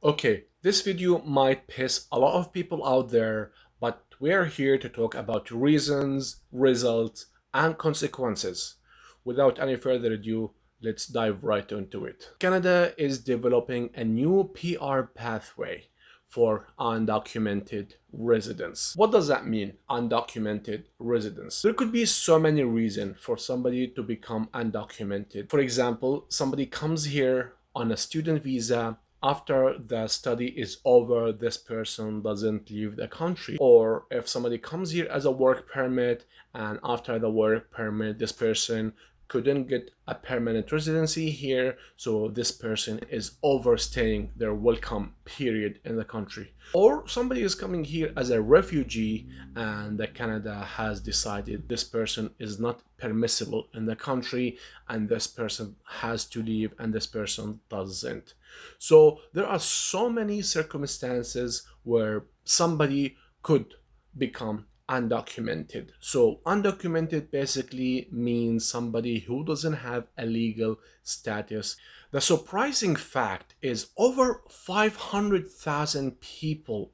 Okay, this video might piss a lot of people out there, but we're here to talk about reasons, results, and consequences. Without any further ado, let's dive right into it. Canada is developing a new PR pathway for undocumented residents. What does that mean, undocumented residents? There could be so many reasons for somebody to become undocumented. For example, somebody comes here on a student visa. After the study is over, this person doesn't leave the country. Or if somebody comes here as a work permit, and after the work permit, this person couldn't get a permanent residency here, so this person is overstaying their welcome period in the country. Or somebody is coming here as a refugee, and the Canada has decided this person is not permissible in the country, and this person has to leave, and this person doesn't. So there are so many circumstances where somebody could become undocumented. So undocumented basically means somebody who doesn't have a legal status. The surprising fact is over 500,000 people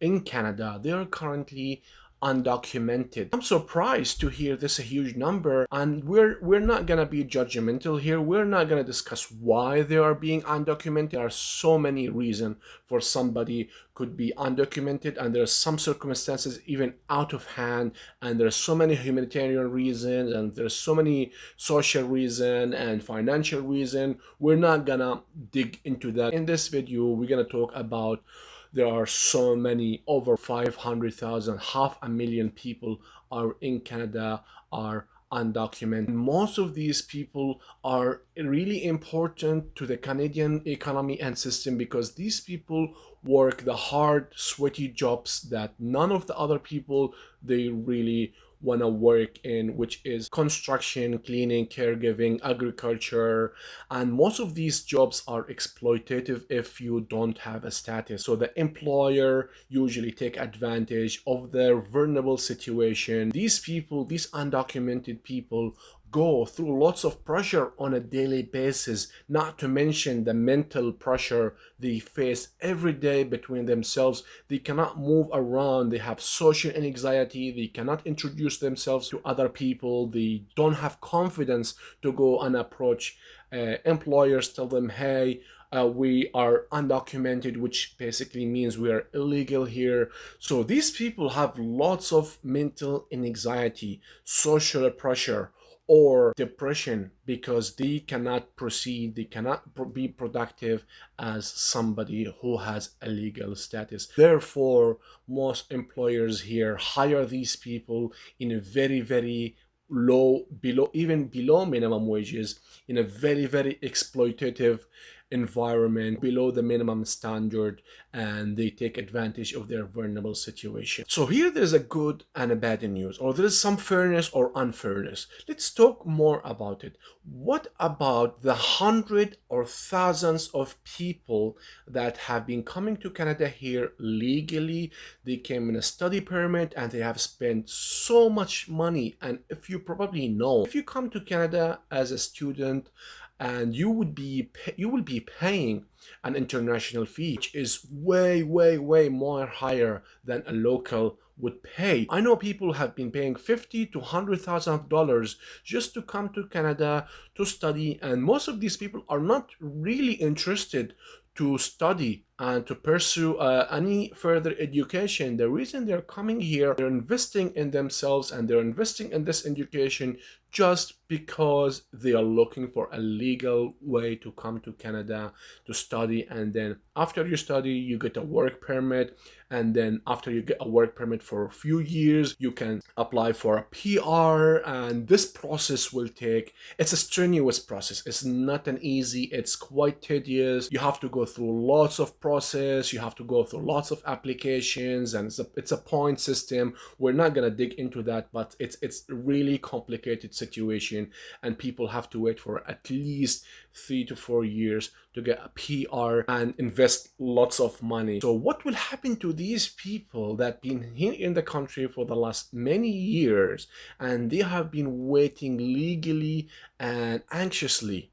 in Canada, they are currently undocumented. I'm surprised to hear this a huge number, and we're not gonna be judgmental here. We're not gonna discuss why they are being undocumented. There are so many reasons for somebody could be undocumented, and there are some circumstances even out of hand, and there's so many humanitarian reasons, and there's so many social reason and financial reason. We're not gonna dig into that in this video. We're gonna talk about there are so many, over 500,000, half a million people are in Canada, are undocumented. Most of these people are really important to the Canadian economy and system because these people work the hard, sweaty jobs that none of the other people they really want to work in, which is construction, cleaning, caregiving, agriculture. And most of these jobs are exploitative if you don't have a status. So the employer usually take advantage of their vulnerable situation. These people, these undocumented people, go through lots of pressure on a daily basis, not to mention the mental pressure they face every day between themselves. They cannot move around, they have social anxiety, they cannot introduce themselves to other people, they don't have confidence to go and approach employers, tell them, hey, we are undocumented, which basically means we are illegal here. So these people have lots of mental anxiety, social pressure, or depression because they cannot proceed, they cannot be productive as somebody who has a legal status. Therefore, most employers here hire these people in a very low, below, even below minimum wages, in a very exploitative environment, below the minimum standard, and they take advantage of their vulnerable situation. So here there's a good and a bad news, or there is some fairness or unfairness. Let's talk more about it. What about the hundred or thousands of people that have been coming to Canada here legally? They came in a study permit and they have spent so much money. And if you probably know, if you come to Canada as a student, and you will be paying an international fee, which is way more higher than a local would pay. I know people have been paying 50 to $100,000 just to come to Canada to study, and most of these people are not really interested to study and to pursue any further education. The reason they're coming here, they're investing in themselves and they're investing in this education just because they are looking for a legal way to come to Canada to study. And then after you study, you get a work permit. And then after you get a work permit for a few years, you can apply for a PR. And this process will take, it's a strenuous process. It's not an easy, it's quite tedious. You have to go through lots of process. You have to go through lots of applications, and it's a point system. We're not gonna dig into that, but it's really complicated situation, and people have to wait for at least 3 to 4 years to get a PR and invest lots of money. So what will happen to these people that been here in the country for the last many years and they have been waiting legally and anxiously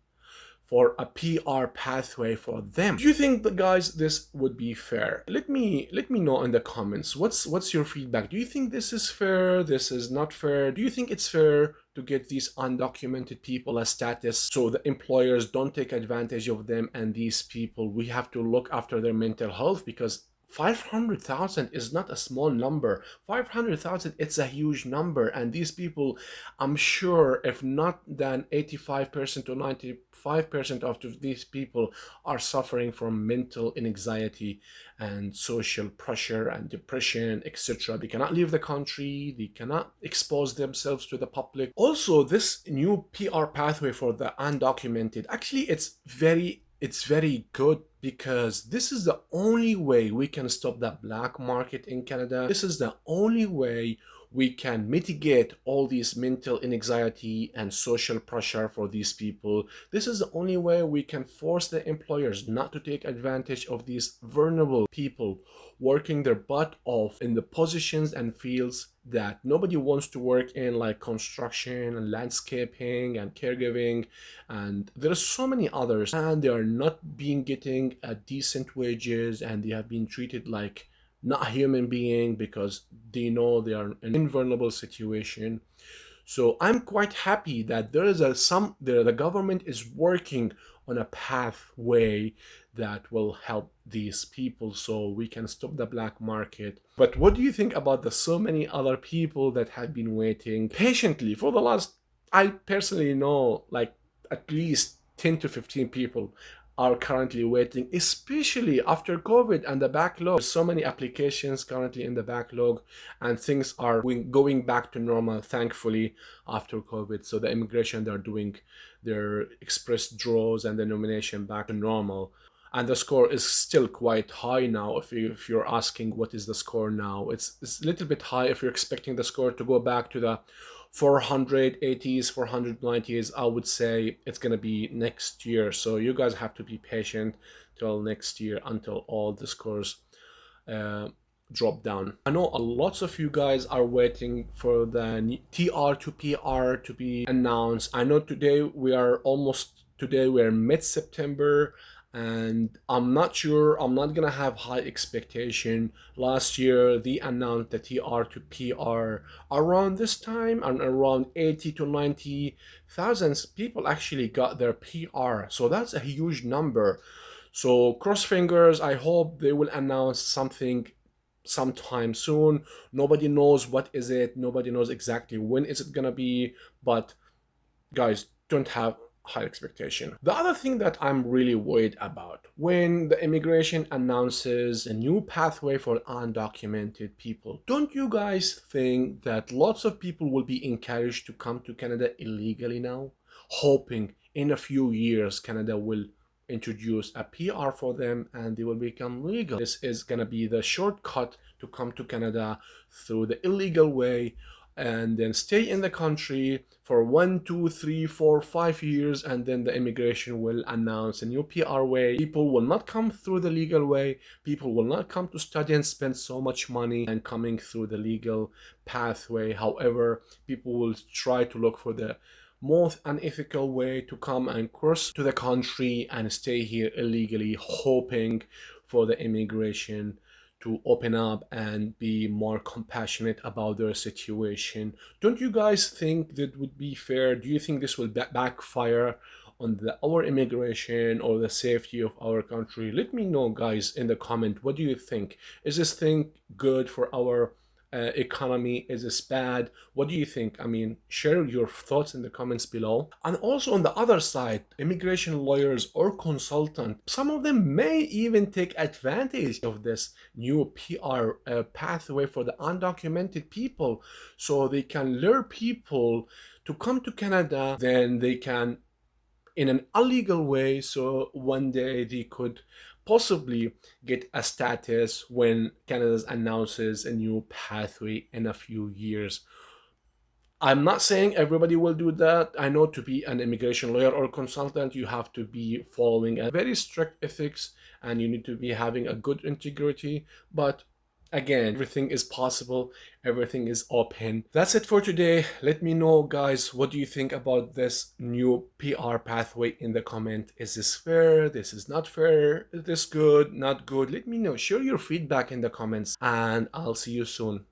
for a PR pathway for them. Do you think that, guys, this would be fair? Let me know in the comments. What's your feedback? Do you think this is fair? This is not fair? Do you think it's fair to get these undocumented people a status so the employers don't take advantage of them, and these people, we have to look after their mental health? Because 500,000 is not a small number. 500,000, it's a huge number. And these people, I'm sure, if not than 85% to 95% of these people are suffering from mental anxiety and social pressure and depression, etc. They cannot leave the country, they cannot expose themselves to the public. Also, this new PR pathway for the undocumented, actually, it's very good, because this is the only way we can stop the black market in Canada. This is the only way we can mitigate all these mental anxiety and social pressure for these people. This is the only way we can force the employers not to take advantage of these vulnerable people working their butt off in the positions and fields that nobody wants to work in, like construction and landscaping and caregiving, and there are so many others, and they are not being getting a decent wages, and they have been treated like not a human being because they know they are in an invulnerable situation. So I'm quite happy that the government is working on a pathway that will help these people so we can stop the black market. But what do you think about the so many other people that have been waiting patiently for the last, I personally know, like at least 10 to 15 people are currently waiting, especially after COVID and the backlog. There's so many applications currently in the backlog, and things are going back to normal, thankfully, after COVID. So the immigration, they're doing their express draws and the nomination back to normal. And the score is still quite high now. If you're asking what is the score now, it's a little bit high. If you're expecting the score to go back to the 480s, 490s, I would say it's gonna be next year. So you guys have to be patient till next year until all the scores uh, drop down. I know lots of you guys are waiting for the TR to PR to be announced. I know today we're mid-September, and I'm not sure, I'm not gonna have high expectation. Last year they announced the TR to PR around this time, and around 80 to 90,000 people actually got their PR, so that's a huge number. So cross fingers, I hope they will announce something sometime soon. Nobody knows what is it, nobody knows exactly when is it gonna be, but guys, don't have high expectation. The other thing that I'm really worried about, when the immigration announces a new pathway for undocumented people, don't you guys think that lots of people will be encouraged to come to Canada illegally now, hoping in a few years Canada will introduce a PR for them and they will become legal? This is gonna be the shortcut to come to Canada through the illegal way, and then stay in the country for 1, 2, 3, 4, 5 years, and then the immigration will announce a new PR way. People will not come through the legal way. People will not come to study and spend so much money and coming through the legal pathway. However, people will try to look for the most unethical way to come and cross to the country and stay here illegally, hoping for the immigration to open up and be more compassionate about their situation. Don't you guys think that would be fair? Do you think this will backfire on our immigration or the safety of our country? Let me know, guys, in the comment. What do you think? Is this thing good for our economy? Is this bad? What do you think? I mean, share your thoughts in the comments below. And also on the other side, immigration lawyers or consultants, some of them may even take advantage of this new PR pathway for the undocumented people, so they can lure people to come to Canada, then they can in an illegal way, so one day they could possibly get a status when Canada announces a new pathway in a few years. I'm not saying everybody will do that. I know to be an immigration lawyer or consultant, you have to be following a very strict ethics and you need to be having a good integrity. But Again, everything is possible, everything is open. That's it for today. Let me know, guys, what do you think about this new PR pathway in the comment. Is this fair? This is not fair? Is this good? Not good? Let me know. Share your feedback in the comments, and I'll see you soon.